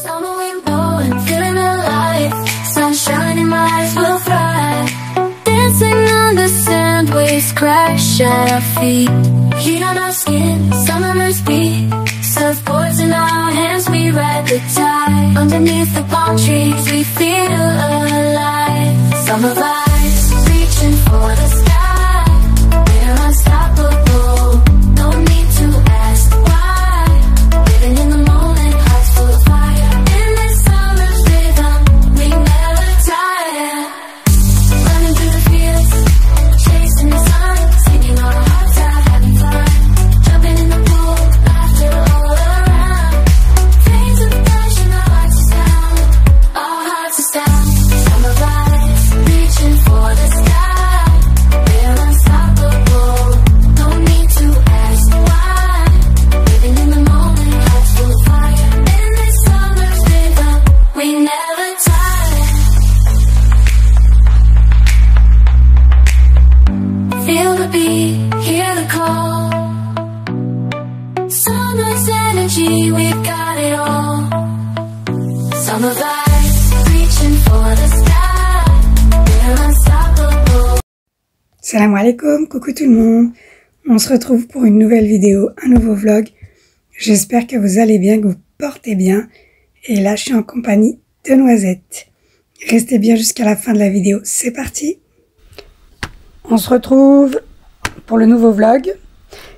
Summer wind blowing, feeling alive. Sunshine in my eyes will thrive. Dancing on the sand, waves crash at our feet. Heat on our skin, summer must be. Surfboards in our hands, we ride the tide. Underneath the palm trees, we feel alive. Summer vibes, reaching for the sky. We're unstoppable, no need to ask why. Living in the moment, hearts full of fire. In this summer's rhythm, we never tire. Running through the fields, chasing the sun. Singing our hearts out, having fun. Jumping in the pool, laughter all around. Flames of passion, our hearts are down. Our hearts are down. Summer vibes, reaching for the sky. We're unstoppable, no need to ask why. Living in the moment, hearts full of fire. In this summer's rhythm, we never tire. Feel the beat, hear the call. Summer's energy, we've got it all. Summer vibes, reaching for the sky. We're unstoppable. Salam alaikum, coucou tout le monde. On se retrouve pour une nouvelle vidéo, un nouveau vlog. J'espère que vous allez bien, que vous portez bien. Et là, je suis en compagnie de Noisette. Restez bien jusqu'à la fin de la vidéo. C'est parti. On se retrouve pour le nouveau vlog.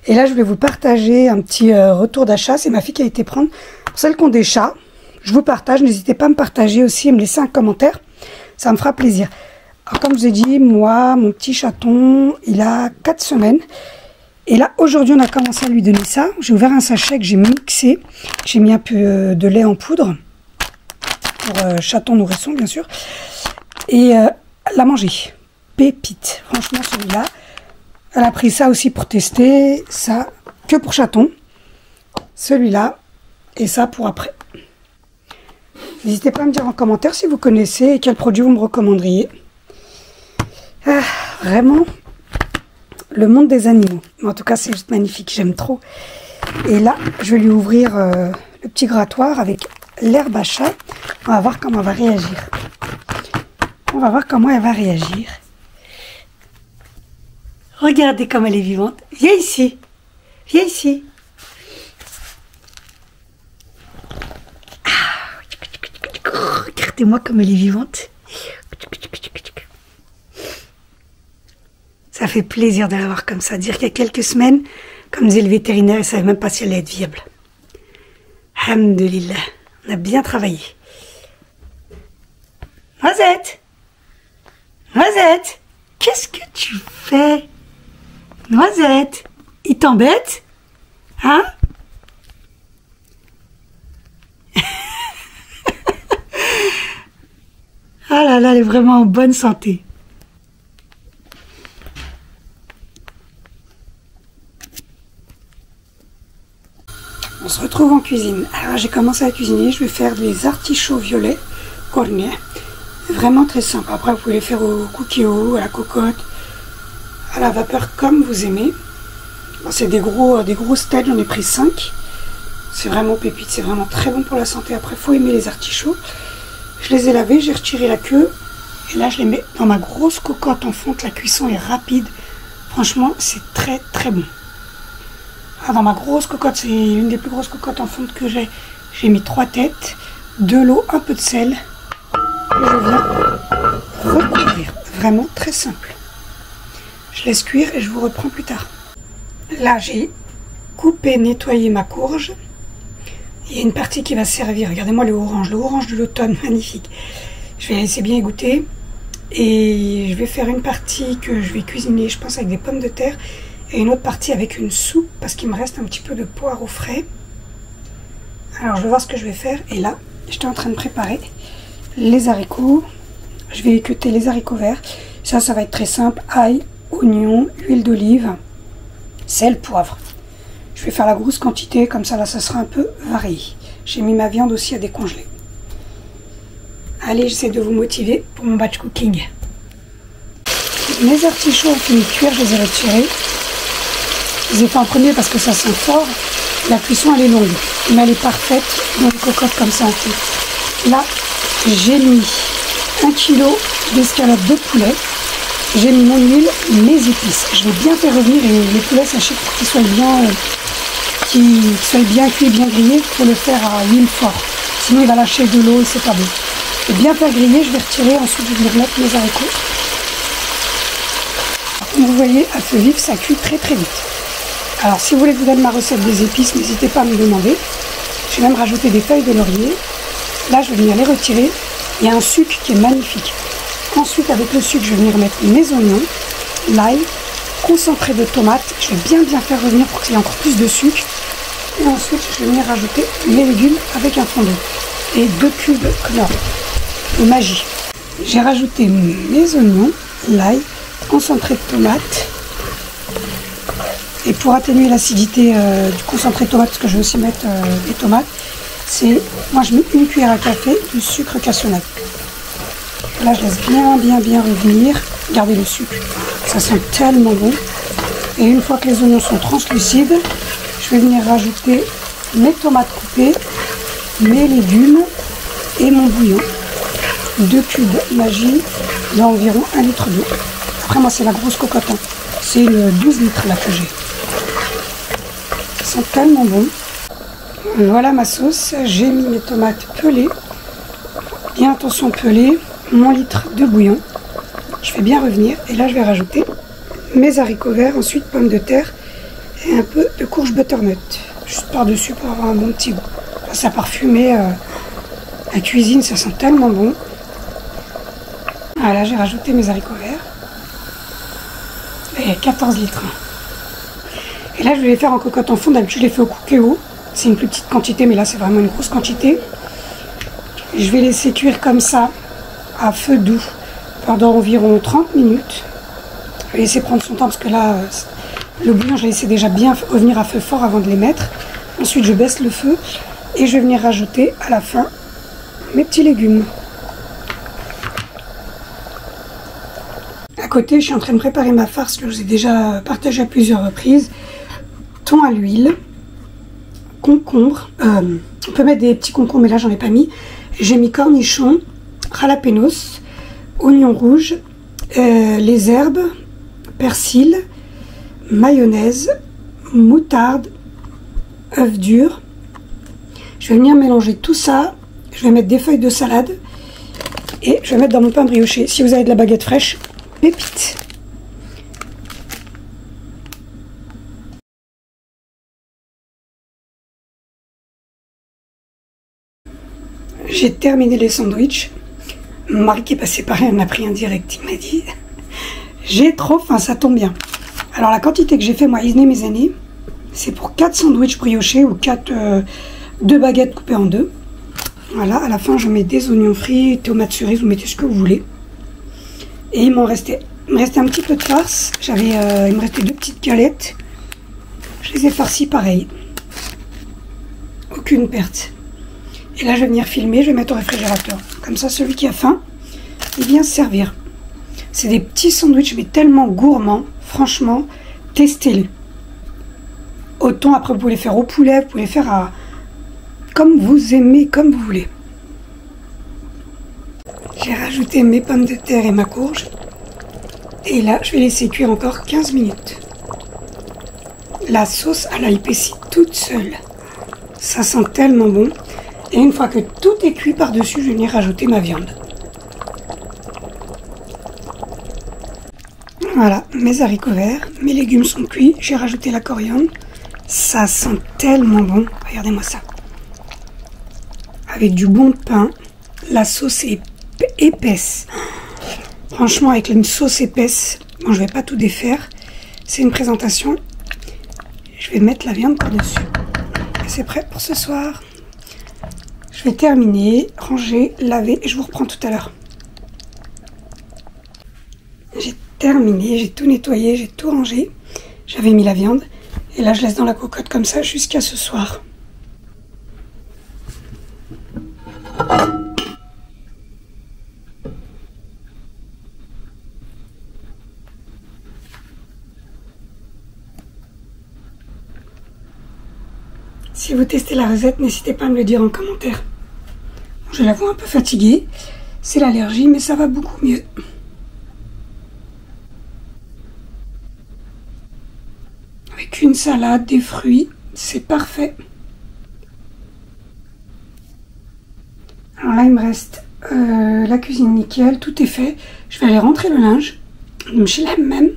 Et là, je vais vous partager un petit retour d'achat. C'est ma fille qui a été prendre. Pour celles qui ont des chats, je vous partage. N'hésitez pas à me partager aussi et me laisser un commentaire. Ça me fera plaisir. Alors, comme je vous ai dit, moi, mon petit chaton, il a 4 semaines. Et là, aujourd'hui, on a commencé à lui donner ça. J'ai ouvert un sachet que j'ai mixé. J'ai mis un peu de lait en poudre. Pour chaton nourrisson, bien sûr. Et elle l'a mangé. Pépite. Franchement, celui-là. Elle a pris ça aussi pour tester. Ça, que pour chaton. Celui-là. Et ça pour après. N'hésitez pas à me dire en commentaire si vous connaissez et quel produit vous me recommanderiez. Ah, vraiment, le monde des animaux. En tout cas, c'est juste magnifique. J'aime trop. Et là, je vais lui ouvrir le petit grattoir avec l'herbe à chat. On va voir comment elle va réagir. On va voir comment elle va réagir. Regardez comme elle est vivante. Viens ici. Viens ici. Ah. Regardez-moi comme elle est vivante. Ça fait plaisir de la voir comme ça. Dire qu'il y a quelques semaines, comme disait le vétérinaire, il ne savait même pas si elle allait être viable. Alhamdulillah. On a bien travaillé. Noisette. Noisette. Qu'est-ce que tu fais? Noisette, il t'embête? Hein? Ah là là, elle est vraiment en bonne santé. On se retrouve en cuisine. Alors j'ai commencé à cuisiner, je vais faire des artichauts violets cornets. Vraiment très simple. Après vous pouvez les faire au cookie-o, à la cocotte, à la vapeur comme vous aimez. Bon, c'est des gros steaks, j'en ai pris 5. C'est vraiment pépite, c'est vraiment très bon pour la santé. Après il faut aimer les artichauts. Je les ai lavés, j'ai retiré la queue. Et là je les mets dans ma grosse cocotte en fonte. La cuisson est rapide. Franchement c'est très très bon. Alors, dans ma grosse cocotte, c'est une des plus grosses cocottes en fonte que j'ai. J'ai mis 3 têtes, de l'eau, un peu de sel. Et je viens recouvrir. Vraiment très simple. Je laisse cuire et je vous reprends plus tard. Là, j'ai coupé, nettoyé ma courge. Il y a une partie qui va servir. Regardez-moi le orange de l'automne, magnifique. Je vais laisser bien égoutter. Et je vais faire une partie que je vais cuisiner, je pense, avec des pommes de terre. Et une autre partie avec une soupe, parce qu'il me reste un petit peu de poireaux frais. Alors, je vais voir ce que je vais faire. Et là, j'étais en train de préparer les haricots. Je vais équeuter les haricots verts. Ça va être très simple. Ail, oignon, huile d'olive, sel, poivre. Je vais faire la grosse quantité, comme ça là ça sera un peu varié. J'ai mis ma viande aussi à décongeler. Allez, j'essaie de vous motiver pour mon batch cooking. Mes artichauts ont fini de cuire, je les ai retirés. Je les ai fait en premier parce que ça sent fort. La cuisson elle est longue, mais elle est parfaite dans les cocottes comme ça en fait. Là, j'ai mis 1 kg d'escalope de poulet. J'ai mis mon huile, mes épices. Je vais bien faire revenir les poulets, sachez pour qu'ils soient bien cuits, bien grillés. Il faut le faire à huile forte. Sinon il va lâcher de l'eau et c'est pas bon. Et bien faire griller, je vais retirer, ensuite je vais venir mettre mes haricots. Comme vous voyez, à feu vif, ça cuit très très vite. Alors si vous voulez que je vous donne ma recette des épices, n'hésitez pas à me demander. Je vais même rajouter des feuilles de laurier. Là, je vais venir les retirer. Il y a un sucre qui est magnifique. Ensuite, avec le sucre, je vais venir mettre mes oignons, l'ail, concentré de tomates. Je vais bien faire revenir pour qu'il y ait encore plus de sucre. Et ensuite, je vais venir rajouter mes légumes avec un fondant. Et 2 cubes de magie. J'ai rajouté mes oignons, l'ail, concentré de tomates. Et pour atténuer l'acidité du concentré de tomate, parce que je vais aussi mettre des tomates, moi je mets une cuillère à café de sucre cassonade. Là je laisse bien revenir. Regardez le sucre, ça sent tellement bon. Et une fois que les oignons sont translucides, je vais venir rajouter mes tomates coupées, mes légumes et mon bouillon. 2 cubes magie d'environ 1 litre d'eau. Après moi c'est la grosse cocotte, hein. C'est le 12 litres là que j'ai. Ça sent tellement bon. Voilà ma sauce, j'ai mis mes tomates pelées, bien attention pelées, mon litre de bouillon. Je fais bien revenir et là je vais rajouter mes haricots verts, ensuite pommes de terre et un peu de courge butternut, juste par dessus pour avoir un bon petit goût. Là, ça parfumé la cuisine, ça sent tellement bon. Voilà, j'ai rajouté mes haricots verts. Et 14 litres. Et là je vais les faire en cocotte en fond, d'habitude je les fais au cookéo. C'est une plus petite quantité, mais là c'est vraiment une grosse quantité. Je vais laisser cuire comme ça, à feu doux, pendant environ 30 minutes. Je vais laisser prendre son temps parce que là, le bouillon, je l'ai laissé déjà bien revenir à feu fort avant de les mettre. Ensuite, je baisse le feu et je vais venir rajouter à la fin mes petits légumes. À côté, je suis en train de préparer ma farce que je vous ai déjà partagée à plusieurs reprises. Thon à l'huile. Concombre, on peut mettre des petits concombres mais là j'en ai pas mis. J'ai mis cornichons, jalapenos, oignons rouges, les herbes, persil, mayonnaise, moutarde, œufs durs. Je vais venir mélanger tout ça, je vais mettre des feuilles de salade et je vais mettre dans mon pain brioché. Si vous avez de la baguette fraîche, pépite. J'ai terminé les sandwichs. Mon mari qui est passé par là, on a pris un direct. Il m'a dit j'ai trop faim, ça tombe bien. Alors la quantité que j'ai fait, moi, Isney mes années, c'est pour 4 sandwichs briochés ou 2 baguettes coupées en 2. Voilà, à la fin, je mets des oignons frits, tomates cerises, vous mettez ce que vous voulez. Et il me restait un petit peu de farce. Il me restait 2 petites galettes. Je les ai farcies pareil. Aucune perte. Et là, je vais venir filmer, je vais mettre au réfrigérateur. Comme ça, celui qui a faim, il vient se servir. C'est des petits sandwichs, mais tellement gourmands. Franchement, testez-les. Au thon, après, vous pouvez les faire au poulet, vous pouvez les faire comme vous aimez, comme vous voulez. J'ai rajouté mes pommes de terre et ma courge. Et là, je vais laisser cuire encore 15 minutes. La sauce, elle a épaissi toute seule. Ça sent tellement bon. Et une fois que tout est cuit par-dessus, je vais venir rajouter ma viande. Voilà, mes haricots verts, mes légumes sont cuits. J'ai rajouté la coriandre. Ça sent tellement bon. Regardez-moi ça. Avec du bon pain. La sauce est épaisse. Franchement, avec une sauce épaisse, bon, je ne vais pas tout défaire. C'est une présentation. Je vais mettre la viande par-dessus. Et c'est prêt pour ce soir. Je vais terminer, ranger, laver et je vous reprends tout à l'heure. J'ai terminé, j'ai tout nettoyé, j'ai tout rangé. J'avais mis la viande et là je laisse dans la cocotte comme ça jusqu'à ce soir. Si vous testez la recette, n'hésitez pas à me le dire en commentaire. Je la vois un peu fatiguée. C'est l'allergie, mais ça va beaucoup mieux. Avec une salade, des fruits, c'est parfait. Alors là, il me reste la cuisine nickel, tout est fait. Je vais aller rentrer le linge. Je l'aime même.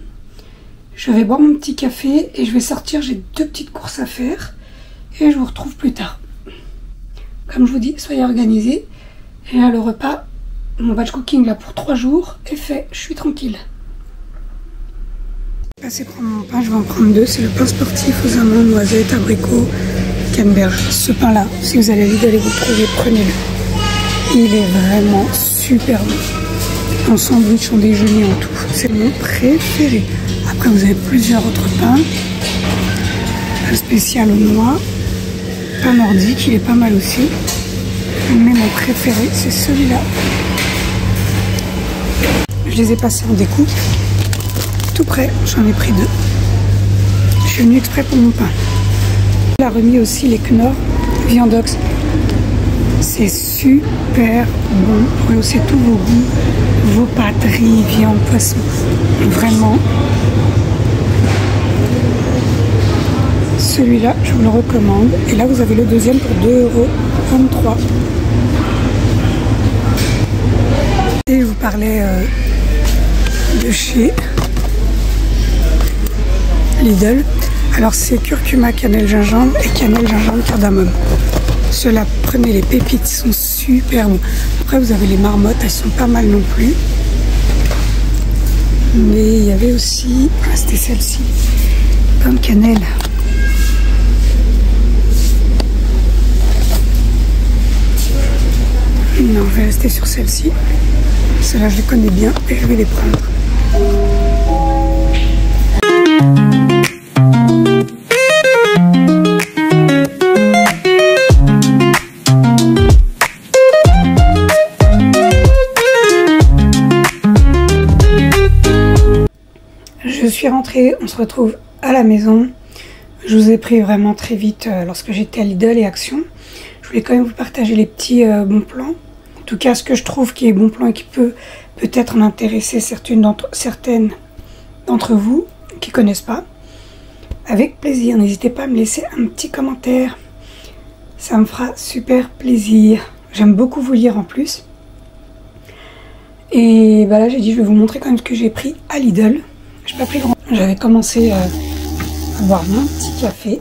Je vais boire mon petit café et je vais sortir. J'ai 2 petites courses à faire. Et je vous retrouve plus tard. Comme je vous dis, soyez organisés. Et là, le repas, mon batch cooking là pour 3 jours est fait. Je suis tranquille. Je vais passer prendre mon pain. Je vais en prendre 2. C'est le pain sportif aux amandes, noisettes, abricots, canneberge. Ce pain là, si vous allez à Lidl et vous le trouvez, prenez-le. Il est vraiment super bon. En sandwich, en déjeuner, en tout. C'est mon préféré. Après, vous avez plusieurs autres pains. Le spécial aux noix. Pain nordique, il est pas mal aussi. Mais mon préféré, c'est celui-là. Je les ai passés en découpe. Tout prêt, j'en ai pris 2. Je suis venue exprès pour mon pain. Il a remis aussi les Knorr Viandox. C'est super bon. Vous pouvez aussi tous vos goûts, vos pâtes, riz, viande, poisson. Vraiment. Celui-là, je vous le recommande. Et là, vous avez le deuxième pour 2,23 €. Et je vous parlais de chez Lidl. Alors, c'est curcuma, cannelle, gingembre et cannelle, gingembre, cardamome. Ceux-là, prenez les pépites, ils sont super bons. Après, vous avez les marmottes, elles sont pas mal non plus. Mais il y avait aussi... Ah, c'était celle-ci. Pomme cannelle. Non, je vais rester sur celle-ci. Celle-là, je les connais bien et je vais les prendre. Je suis rentrée, on se retrouve à la maison. Je vous ai pris vraiment très vite lorsque j'étais à Lidl et Action. Je voulais quand même vous partager les petits bons plans. En tout cas, ce que je trouve qui est bon plan et qui peut peut-être en intéresser certaines d'entre vous qui ne connaissent pas. Avec plaisir, n'hésitez pas à me laisser un petit commentaire. Ça me fera super plaisir. J'aime beaucoup vous lire en plus. Et bah là, j'ai dit je vais vous montrer quand même ce que j'ai pris à Lidl. J'ai pas pris grand. J'avais commencé à boire mon petit café.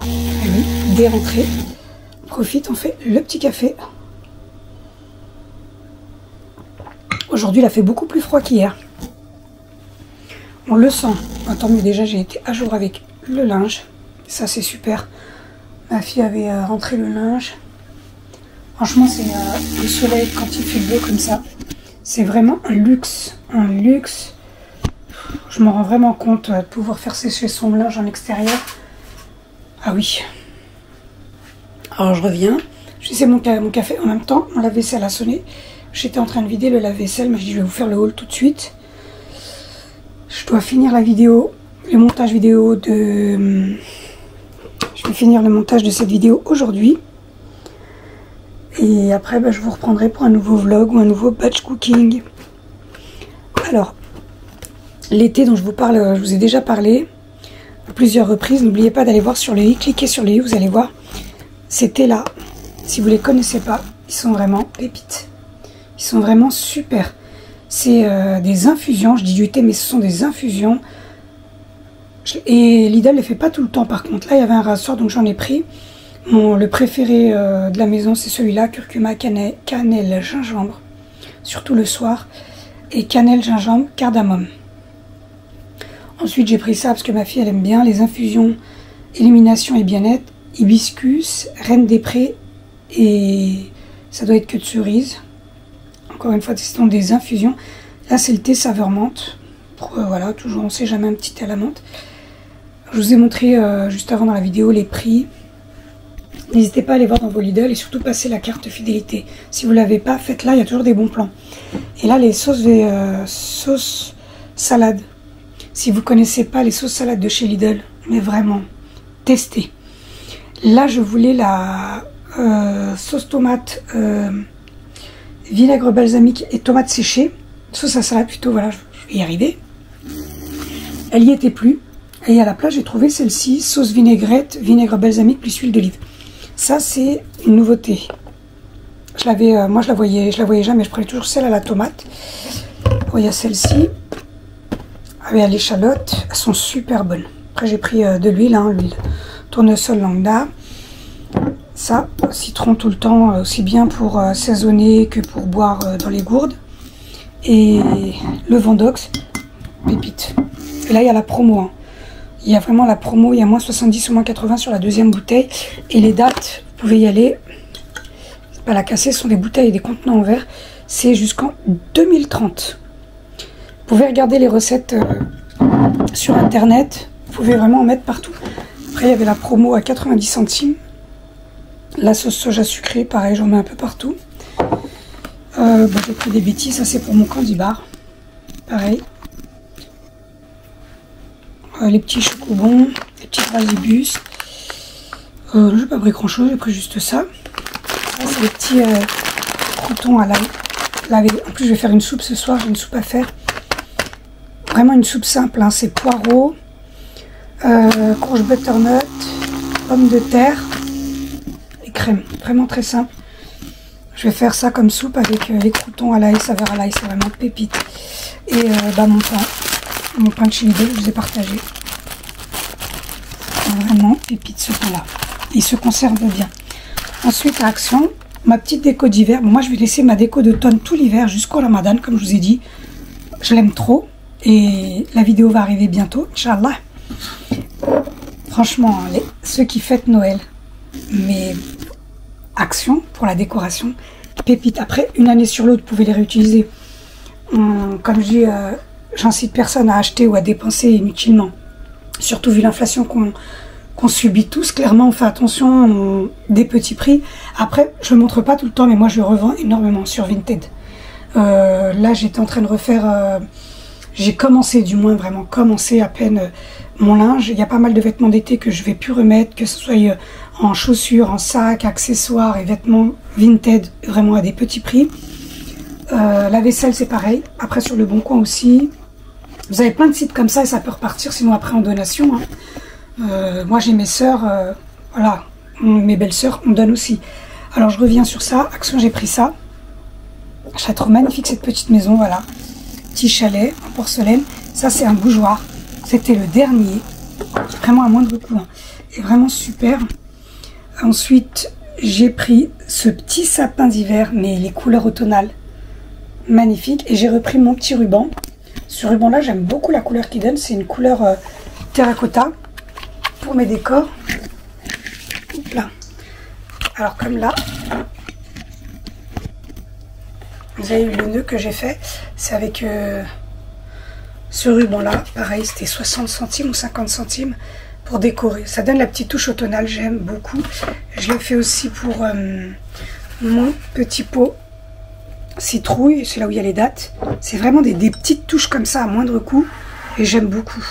Allez, dès rentrée, on profite, on fait le petit café. Aujourd'hui, il a fait beaucoup plus froid qu'hier. On le sent. Bon, tant mieux, déjà, j'ai été à jour avec le linge. Ça, c'est super. Ma fille avait rentré le linge. Franchement, c'est le soleil quand il fait beau comme ça. C'est vraiment un luxe. Un luxe. Je m'en rends vraiment compte de pouvoir faire sécher son linge en extérieur. Ah oui. Alors, je reviens. Je faisais mon café en même temps. Mon lave-vaisselle a sonné. J'étais en train de vider le lave-vaisselle. Mais je dis, je vais vous faire le haul tout de suite. Je dois finir la vidéo. Le montage vidéo de... Je vais finir le montage de cette vidéo aujourd'hui. Et après, bah, je vous reprendrai pour un nouveau vlog ou un nouveau batch cooking. Alors, l'été dont je vous parle, je vous ai déjà parlé à plusieurs reprises. N'oubliez pas d'aller voir sur le i, cliquez sur le i, vous allez voir. C'était là. Si vous ne les connaissez pas, ils sont vraiment pépites. Ils sont vraiment super. C'est des infusions. Je dis du thé, mais ce sont des infusions. Et Lidl ne les fait pas tout le temps par contre. Là, il y avait un rassort, donc j'en ai pris. Le préféré de la maison, c'est celui-là, curcuma, cannelle, gingembre, surtout le soir, et cannelle, gingembre, cardamome. Ensuite, j'ai pris ça parce que ma fille, elle aime bien les infusions, élimination et bien-être, hibiscus, reine des prés, et ça doit être que de cerise. Encore une fois, ce sont des infusions. Là, c'est le thé saveur menthe. Voilà, toujours, on ne sait jamais, un petit thé à la menthe. Je vous ai montré juste avant dans la vidéo les prix. N'hésitez pas à aller voir dans vos Lidl et surtout passer la carte fidélité. Si vous ne l'avez pas, faites-la, il y a toujours des bons plans. Et là, les sauces salades. Si vous connaissez pas les sauces salades de chez Lidl, mais vraiment, testez. Là, je voulais la sauce tomate, vinaigre balsamique et tomate séchée. Sauce à salade plutôt, voilà, je vais y arriver. Elle y était plus. Et à la place, j'ai trouvé celle-ci, sauce vinaigrette, vinaigre balsamique plus huile d'olive. Ça, c'est une nouveauté. Je l'avais, moi, je la voyais jamais. Je prenais toujours celle à la tomate. Oh, il y a celle-ci avec l'échalote. Elles sont super bonnes. Après, j'ai pris de l'huile, hein, l'huile tournesol lambda. Ça, citron tout le temps, aussi bien pour assaisonner que pour boire dans les gourdes. Et le Vendox, pépite. Et là, il y a la promo. Hein. Il y a vraiment la promo, il y a moins 70 ou moins 80 sur la deuxième bouteille. Et les dates, vous pouvez y aller. C'est pas la casser, ce sont des bouteilles et des contenants en verre. C'est jusqu'en 2030. Vous pouvez regarder les recettes sur internet. Vous pouvez vraiment en mettre partout. Après, il y avait la promo à 90 centimes. La sauce soja sucrée, pareil, j'en mets un peu partout. J'ai pris des bêtises, ça c'est pour mon candy bar. Pareil. Les petits chocobons, les petits dragibus. J'ai pas pris grand chose, j'ai pris juste ça. Ça c'est les petits croutons à l'ail. En plus je vais faire une soupe ce soir, j'ai une soupe à faire. Vraiment une soupe simple, hein. C'est poireaux, courge butternut, pommes de terre et crème. Vraiment très simple. Je vais faire ça comme soupe avec les croutons à l'ail, saveur à l'ail, c'est vraiment pépite. Et mon pain de chez Lidl, je vous ai partagé. Vraiment pépite ce pain-là. Il se conserve bien. Ensuite, à Action, ma petite déco d'hiver. Bon, moi, je vais laisser ma déco d'automne tout l'hiver jusqu'au Ramadan, comme je vous ai dit. Je l'aime trop. Et la vidéo va arriver bientôt, Inch'Allah. Franchement, ceux qui fêtent Noël, mais Action pour la décoration, pépite. Après, une année sur l'autre, vous pouvez les réutiliser. Comme je dis, j'incite personne à acheter ou à dépenser inutilement. Surtout vu l'inflation qu'on subit tous. Clairement, on fait attention des petits prix. Après, je ne le montre pas tout le temps, mais moi, je revends énormément sur Vinted. Là, j'étais en train de refaire... j'ai commencé, du moins, vraiment commencé à peine mon linge. Il y a pas mal de vêtements d'été que je ne vais plus remettre, que ce soit en chaussures, en sacs, accessoires et vêtements Vinted, vraiment à des petits prix. La vaisselle, c'est pareil. Après, sur le Bon Coin aussi. Vous avez plein de sites comme ça et ça peut repartir, sinon après en donation. Hein. Moi, j'ai mes sœurs, voilà, mes belles-sœurs, on donne aussi. Alors, je reviens sur ça. Action, j'ai pris ça. Je trouve magnifique cette petite maison, voilà. Petit chalet en porcelaine. Ça, c'est un bougeoir. C'était le dernier. Vraiment à moindre coût. Hein. Et vraiment super. Ensuite, j'ai pris ce petit sapin d'hiver, mais les couleurs automnales. Magnifique. Et j'ai repris mon petit ruban. Ce ruban-là, j'aime beaucoup la couleur qu'il donne. C'est une couleur terracotta pour mes décors. Hop là. Alors, comme là, vous avez vu le nœud que j'ai fait. C'est avec ce ruban-là. Pareil, c'était 60 centimes ou 50 centimes pour décorer. Ça donne la petite touche automnale. J'aime beaucoup. Je l'ai fait aussi pour mon petit pot citrouille, c'est là où il y a les dates. C'est vraiment des petites touches comme ça à moindre coût et j'aime beaucoup.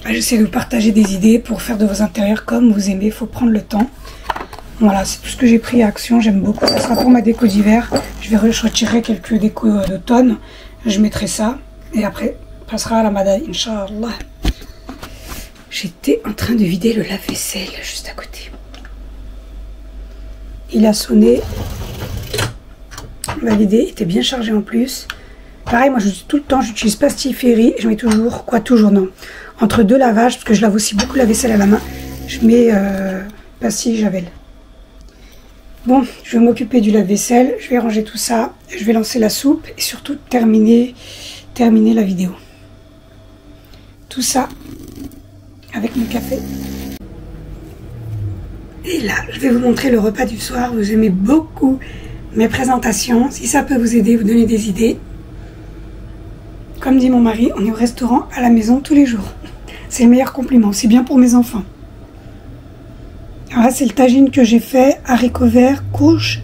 J'essaie de vous partager des idées pour faire de vos intérieurs comme vous aimez, il faut prendre le temps. Voilà, c'est tout ce que j'ai pris à Action, j'aime beaucoup. Ça sera pour ma déco d'hiver. Je retirerai quelques décos d'automne, je mettrai ça et après on passera à la Ramadan, Inch'Allah. J'étais en train de vider le lave-vaisselle juste à côté. Il a sonné, validé, il était bien chargé en plus. Pareil, moi je dis tout le temps, j'utilise Pastiferi et je mets toujours, non, entre deux lavages, parce que je lave aussi beaucoup la vaisselle à la main, je mets Pastille Javel. Bon, je vais m'occuper du lave-vaisselle, je vais ranger tout ça, je vais lancer la soupe et surtout terminer la vidéo. Tout ça avec mon café. Et là, je vais vous montrer le repas du soir. Vous aimez beaucoup mes présentations. Si ça peut vous aider, vous donner des idées. Comme dit mon mari, on est au restaurant à la maison tous les jours. C'est le meilleur compliment. C'est bien pour mes enfants. Alors là, c'est le tagine que j'ai fait. Haricots verts, courges,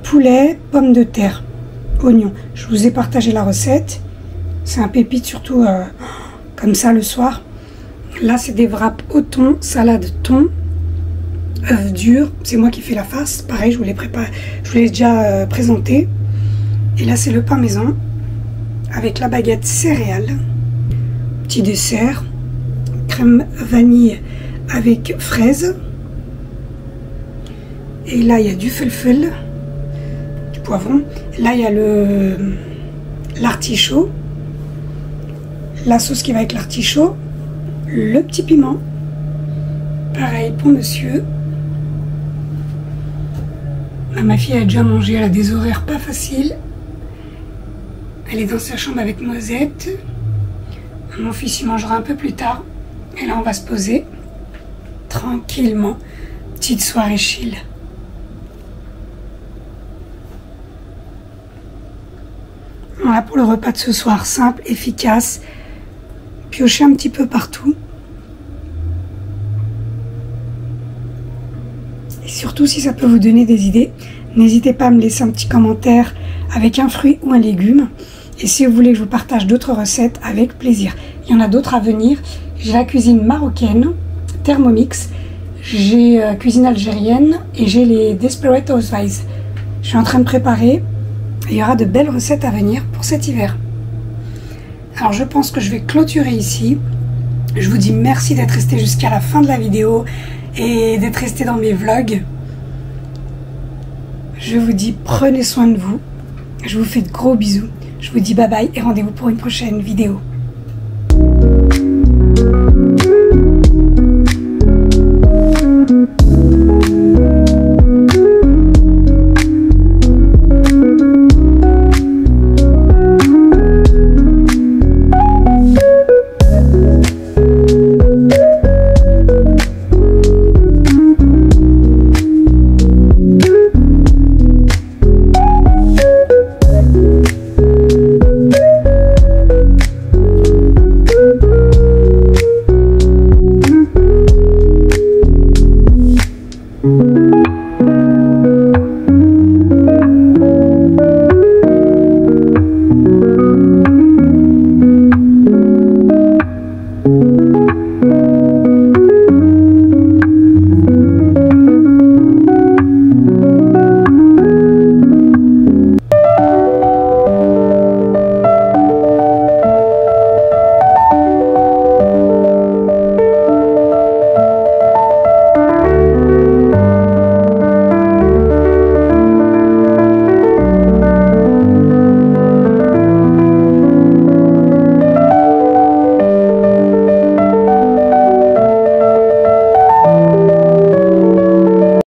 poulet, pommes de terre. oignon. Je vous ai partagé la recette. C'est un pépite, surtout comme ça le soir. Là, c'est des wraps au thon, salade thon, œufs durs. C'est moi qui fais la farce. Pareil, je vous l'ai préparé, je vous l'ai déjà présenté. Et là, c'est le pain maison avec la baguette céréales. Petit dessert, crème vanille avec fraises. Et là, il y a du felfel, du poivron. Là, il y a l'artichaut, la sauce qui va avec l'artichaut, le petit piment. Pareil pour monsieur. Ma fille a déjà mangé, elle a des horaires pas faciles. Elle est dans sa chambre avec Noisette. Mon fils il mangera un peu plus tard. Et là, on va se poser tranquillement. Petite soirée chill. Voilà pour le repas de ce soir, simple, efficace, piocher un petit peu partout. Et surtout, si ça peut vous donner des idées, n'hésitez pas à me laisser un petit commentaire avec un fruit ou un légume. Et si vous voulez que je vous partage d'autres recettes, avec plaisir. Il y en a d'autres à venir. J'ai la cuisine marocaine, Thermomix, j'ai la cuisine algérienne et j'ai les Desperate Housewives. Je suis en train de préparer. Il y aura de belles recettes à venir pour cet hiver. Alors je pense que je vais clôturer ici. Je vous dis merci d'être resté jusqu'à la fin de la vidéo et d'être resté dans mes vlogs. Je vous dis prenez soin de vous. Je vous fais de gros bisous. Je vous dis bye bye et rendez-vous pour une prochaine vidéo.